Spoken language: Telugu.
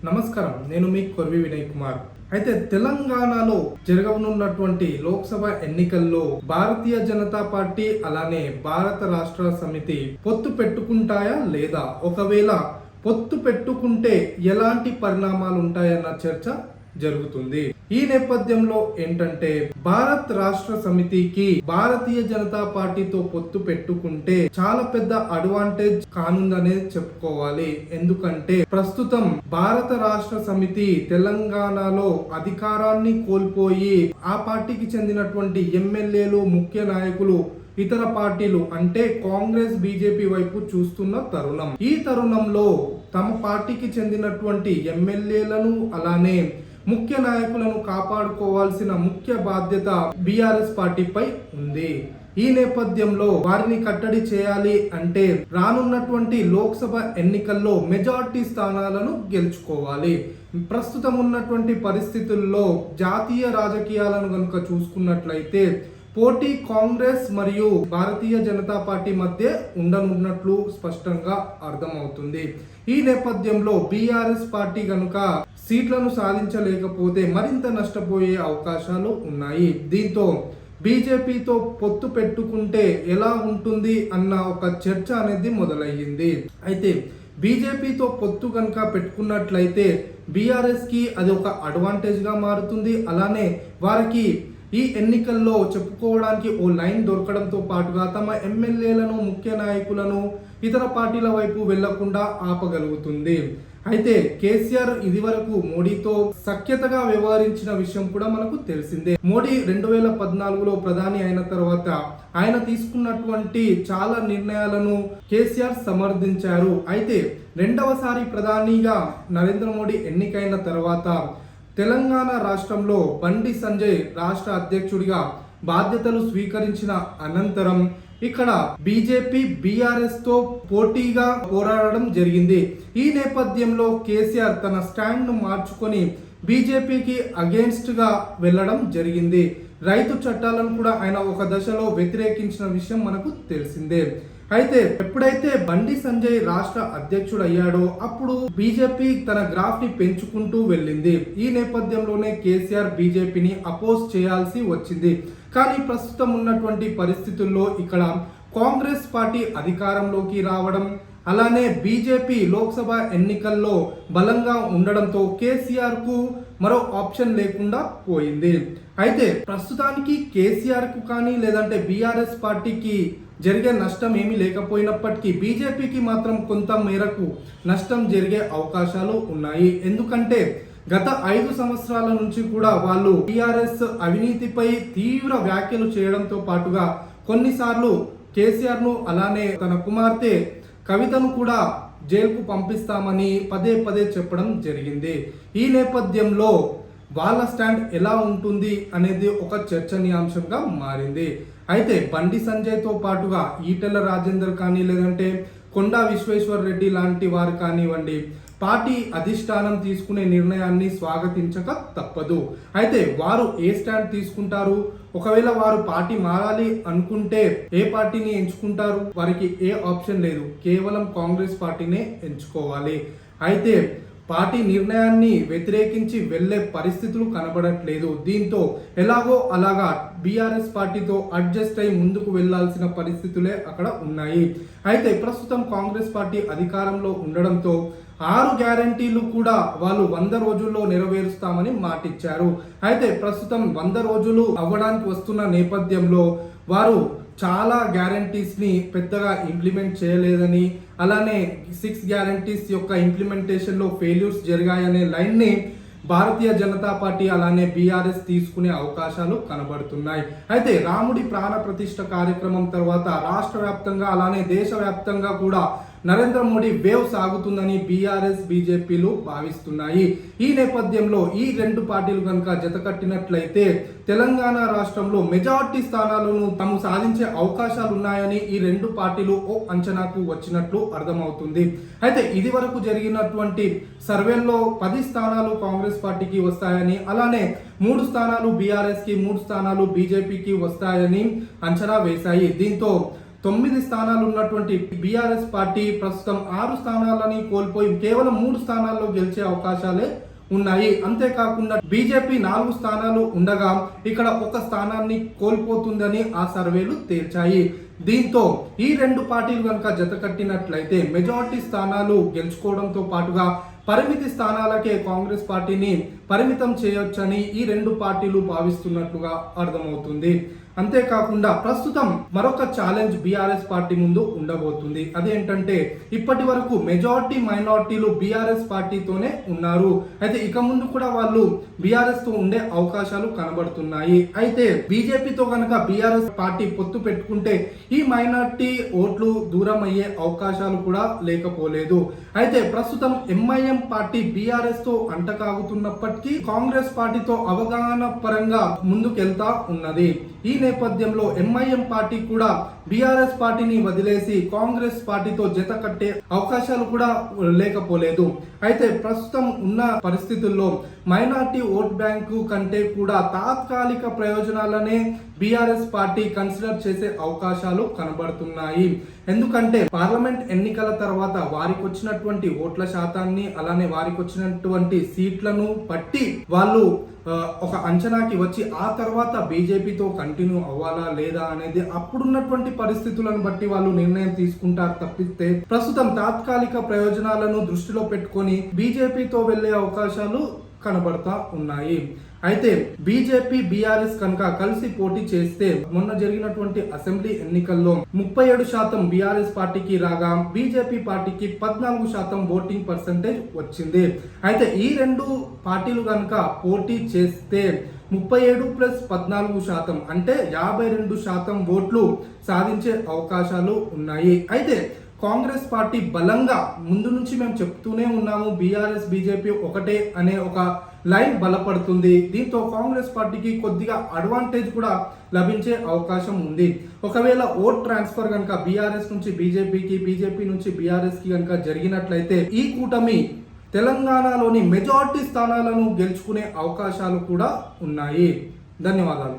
నమస్కారం, నేను మీ కొర్వి వినయ్ కుమార్. అయితే తెలంగాణలో జరగనున్నటువంటి లోక్సభ ఎన్నికల్లో భారతీయ జనతా పార్టీ అలానే భారత రాష్ట్ర సమితి పొత్తు పెట్టుకుంటాయా లేదా, ఒకవేళ పొత్తు పెట్టుకుంటే ఎలాంటి పరిణామాలు ఉంటాయన్న చర్చ జరుగుతుంది. ఈ నేపథ్యంలో ఏంటంటే, భారత్ రాష్ట్ర సమితికి భారతీయ జనతా పార్టీతో పొత్తు పెట్టుకుంటే చాలా పెద్ద అడ్వాంటేజ్ కానుందనే చెప్పుకోవాలి. ఎందుకంటే ప్రస్తుతం భారత రాష్ట్ర సమితి తెలంగాణలో అధికారాన్ని కోల్పోయి ఆ పార్టీకి చెందినటువంటి ఎమ్మెల్యేలు, ముఖ్య నాయకులు ఇతర పార్టీలు అంటే కాంగ్రెస్, బీజేపీ వైపు చూస్తున్న తరుణం. ఈ తరుణంలో తమ పార్టీకి చెందినటువంటి ఎమ్మెల్యేలను అలానే ముఖ్య నాయకులను కాపాడుకోవాల్సిన ముఖ్య బాధ్యత బీఆర్ఎస్ పార్టీపై ఉంది. ఈ నేపథ్యంలో వారిని కట్టడి చేయాలి అంటే రానున్నటువంటి లోక్సభ ఎన్నికల్లో మెజార్టీ స్థానాలను గెలుచుకోవాలి. ప్రస్తుతం ఉన్నటువంటి పరిస్థితుల్లో జాతీయ రాజకీయాలను కనుక చూసుకున్నట్లయితే పోటీ కాంగ్రెస్ మరియు భారతీయ జనతా పార్టీ మధ్య ఉండనున్నట్లు స్పష్టంగా అర్థమవుతుంది. ఈ నేపథ్యంలో బీఆర్ఎస్ పార్టీ కనుక సీట్లను సాధించలేకపోతే మరింత నష్టపోయే అవకాశాలు ఉన్నాయి. దీంతో బీజేపీతో పొత్తు పెట్టుకుంటే ఎలా ఉంటుంది అన్న ఒక చర్చ అనేది మొదలయ్యింది. అయితే బీజేపీతో పొత్తు కనుక పెట్టుకున్నట్లయితే బీఆర్ఎస్ కి అది ఒక అడ్వాంటేజ్ గా మారుతుంది. అలానే వారికి ఈ ఎన్నికల్లో చెప్పుకోవడానికి ఓ లైన్ దొరకడంతో పాటుగా తమ ఎమ్మెల్యేలను, ముఖ్య నాయకులను ఇతర పార్టీల వైపు వెళ్లకుండా ఆపగలుగుతుంది. అయితే కేసీఆర్ ఇదివరకు మోడీతో సఖ్యతగా వ్యవహరించిన విషయం కూడా మనకు తెలిసిందే. మోడీ 2014లో ప్రధాని అయిన తర్వాత ఆయన తీసుకున్నటువంటి చాలా నిర్ణయాలను కేసీఆర్ సమర్థించారు. అయితే రెండవసారి ప్రధానిగా నరేంద్ర మోడీ ఎన్నికైన తర్వాత తెలంగాణ రాష్ట్రంలో బండి సంజయ్ రాష్ట్ర అధ్యక్షుడిగా బాధ్యతలు స్వీకరించిన అనంతరం ఇక్కడ బీజేపీ బీఆర్ఎస్ తో పోటీగా పోరాడడం జరిగింది. ఈ నేపథ్యంలో కేసీఆర్ తన స్టాండ్ ను మార్చుకొని బీజేపీకి అగేన్స్ట్ గా వెళ్ళడం జరిగింది. రైతు చట్టాలను కూడా ఆయన ఒక దశలో వ్యతిరేకించిన విషయం మనకు తెలిసిందే. అయితే ఎప్పుడైతే బండి సంజయ్ రాష్ట్ర అధ్యక్షుడు అయ్యాడో అప్పుడు బీజేపీ తన గ్రాఫ్ ని పెంచుకుంటూ వెళ్ళింది. ఈ నేపథ్యంలోనే కేసీఆర్ బీజేపీని అపోజ్ చేయాల్సి వచ్చింది. కానీ ప్రస్తుతం ఉన్నటువంటి పరిస్థితుల్లో ఇక్కడ కాంగ్రెస్ పార్టీ అధికారంలోకి రావడం, అలానే బీజేపీ లోక్సభ ఎన్నికల్లో బలంగా ఉండడంతో కేసీఆర్ కు మరో ఆప్షన్ లేకుండా పోయింది. అయితే ప్రస్తుతానికి కేసీఆర్ కు కానీ లేదంటే బీఆర్ఎస్ పార్టీకి జరిగే నష్టం ఏమీ లేకపోయినప్పటికీ బీజేపీకి మాత్రం కొంత మేరకు నష్టం జరిగే అవకాశాలు ఉన్నాయి. ఎందుకంటే గత 5 సంవత్సరాల నుంచి కూడా వాళ్ళు టీఆర్ఎస్ అవినీతిపై తీవ్ర వ్యాఖ్యలు చేయడంతో పాటుగా కొన్నిసార్లు కేసీఆర్ ను అలానే తన కుమార్తె కవితను కూడా జైలుకు పంపిస్తామని పదే పదే చెప్పడం జరిగింది. ఈ నేపథ్యంలో వాళ్ళ స్టాండ్ ఎలా ఉంటుంది అనేది ఒక చర్చనీయాంశంగా మారింది. అయితే బండి సంజయ్తో పాటుగా ఈటెల రాజేందర్ కానీ లేదంటే కొండా విశ్వేశ్వర్ రెడ్డి లాంటి వారు కానివ్వండి, పార్టీ అధిష్టానం తీసుకునే నిర్ణయాన్ని స్వాగతించక తప్పదు. అయితే వారు ఏ స్టాండ్ తీసుకుంటారు, ఒకవేళ వారు పార్టీ మారాలి అనుకుంటే ఏ పార్టీని ఎంచుకుంటారు? వారికి ఏ ఆప్షన్ లేదు, కేవలం కాంగ్రెస్ పార్టీనే ఎంచుకోవాలి. అయితే పార్టీ నిర్ణయాన్ని వ్యతిరేకించి వెళ్లే పరిస్థితులు కనబడట్లేదు. దీంతో ఎలాగో అలాగా బీఆర్ఎస్ పార్టీతో అడ్జస్ట్ అయి ముందుకు వెళ్లాల్సిన పరిస్థితులే అక్కడ ఉన్నాయి. అయితే ప్రస్తుతం కాంగ్రెస్ పార్టీ అధికారంలో ఉండడంతో 6 గ్యారంటీలు కూడా వాళ్ళు 100 రోజుల్లో నెరవేరుస్తామని మాటిచ్చారు. అయితే ప్రస్తుతం 100 రోజులు అవ్వడానికి వస్తున్న నేపథ్యంలో వారు చాలా గ్యారంటీస్ ని పెద్దగా ఇంప్లిమెంట్ చేయలేదని, అలానే 6 గ్యారంటీస్ యొక్క ఇంప్లిమెంటేషన్ లో ఫెయిల్యూర్స్ జరిగాయనే లైన్ ని భారతీయ జనతా పార్టీ అలానే బీఆర్ఎస్ తీసుకునే అవకాశాలు కనబడుతున్నాయి. అయితే రాముడి ప్రాణ ప్రతిష్ఠ కార్యక్రమం తర్వాత రాష్ట్ర వ్యాప్తంగా అలానే దేశవ్యాప్తంగా కూడా నరేంద్ర మోడీ వేవ్ సాగుతుందని బీఆర్ఎస్, బీజేపీలు భావిస్తున్నాయి. ఈ నేపథ్యంలో ఈ 2 పార్టీలు కనుక జతకట్టినట్లయితే తెలంగాణ రాష్ట్రంలో మెజార్టీ స్థానాలను తాము సాధించే అవకాశాలు ఉన్నాయని ఈ 2 పార్టీలు ఓ అంచనాకు వచ్చినట్లు అర్థమవుతుంది. అయితే ఇది వరకు జరిగినటువంటి సర్వేల్లో 10 స్థానాలు కాంగ్రెస్ పార్టీకి వస్తాయని, అలానే 3 స్థానాలు బీఆర్ఎస్ కి, 3 స్థానాలు బీజేపీకి వస్తాయని అంచనా వేశాయి. దీంతో 9 స్థానాలు ఉన్నటువంటి బీఆర్ఎస్ పార్టీ ప్రస్తుతం 6 స్థానాలని కోల్పోయి కేవలం 3 స్థానాల్లో గెలిచే అవకాశాలే ఉన్నాయి. అంతేకాకుండా బీజేపీ 4 స్థానాలు ఉండగా ఇక్కడ 1 స్థానాన్ని కోల్పోతుందని ఆ సర్వేలు తేల్చాయి. దీంతో ఈ 2 పార్టీలు కనుక జత కట్టినట్లయితే మెజారిటీ స్థానాలు గెలుచుకోవడంతో పాటుగా పరిమితి స్థానాలకే కాంగ్రెస్ పార్టీని పరిమితం చేయొచ్చని ఈ 2 పార్టీలు భావిస్తున్నట్లుగా అర్థమవుతుంది. అంతేకాకుండా ప్రస్తుతం మరొక ఛాలెంజ్ బీఆర్ఎస్ పార్టీ ముందు ఉండబోతుంది. అదేంటంటే ఇప్పటి వరకు మెజారిటీ మైనారిటీలు బీఆర్ఎస్ పార్టీతోనే ఉన్నారు. అయితే ఇక ముందు కూడా వాళ్ళు బీఆర్ఎస్ తో ఉండే అవకాశాలు కనబడుతున్నాయి. అయితే బీజేపీతో కనుక బీఆర్ఎస్ పార్టీ పొత్తు పెట్టుకుంటే ఈ మైనారిటీ ఓట్లు దూరం అయ్యే అవకాశాలు కూడా లేకపోలేదు. అయితే ప్రస్తుతం ఎంఐఎం పార్టీ బీఆర్ఎస్ తో అంటకాగుతున్నప్పటికీ కాంగ్రెస్ పార్టీతో అవగాహన పరంగా ముందుకెళ్తా ఉన్నది. ఈ నేపథ్యంలో ఎంఐఎం పార్టీ కూడా బీఆర్ఎస్ పార్టీని వదిలేసి కాంగ్రెస్ పార్టీతో జత కట్టే అవకాశాలు కూడా లేకపోలేదు. అయితే ప్రస్తుతం ఉన్న పరిస్థితుల్లో మైనార్టీ ఓట్ బ్యాంకు కంటే కూడా తాత్కాలిక ప్రయోజనాలనే బీఆర్ఎస్ పార్టీ కన్సిడర్ చేసే అవకాశాలు కనబడుతున్నాయి. ఎందుకంటే పార్లమెంట్ ఎన్నికల తర్వాత వారికి వచ్చినటువంటి ఓట్ల శాతాన్ని అలానే వారికి వచ్చినటువంటి సీట్లను బట్టి వాళ్ళు ఒక అంచనాకి వచ్చి ఆ తర్వాత బీజేపీతో కంటిన్యూ అవ్వాలా లేదా అనేది అప్పుడున్నటువంటి పరిస్థితులను బట్టి వాళ్ళు నిర్ణయం తీసుకుంటారు తప్పిస్తే ప్రస్తుతం తాత్కాలిక ప్రయోజనాలను దృష్టిలో పెట్టుకొని బీజేపీతో వెళ్లే అవకాశాలు కనబడతా ఉన్నాయి. అయితే బీజేపీ బీఆర్ఎస్ కనుక కలిసి పోటీ చేస్తే మొన్న జరిగినటువంటి అసెంబ్లీ ఎన్నికల్లో 37% బీఆర్ఎస్ పార్టీకి రాగా బీజేపీ పార్టీకి 14% ఓటింగ్ పర్సెంటేజ్ వచ్చింది. అయితే ఈ 2 పార్టీలు కనుక పోటీ చేస్తే 37+14% అంటే 52% ఓట్లు సాధించే అవకాశాలు ఉన్నాయి. అయితే కాంగ్రెస్ పార్టీ బలంగా ముందు నుంచి మేము చెప్తూనే ఉన్నాము, బీఆర్ఎస్ బీజేపీ ఒకటే అనే ఒక లైన్ బలపడుతుంది. దీంతో కాంగ్రెస్ పార్టీకి కొద్దిగా అడ్వాంటేజ్ కూడా లభించే అవకాశం ఉంది. ఒకవేళ ఓట్ ట్రాన్స్ఫర్ కనుక బీఆర్ఎస్ నుంచి బీజేపీకి, బీజేపీ నుంచి బీఆర్ఎస్ కి కనుక జరిగినట్లయితే ఈ కూటమి తెలంగాణలోని మెజారిటీ స్థానాలను గెలుచుకునే అవకాశాలు కూడా ఉన్నాయి. ధన్యవాదాలు.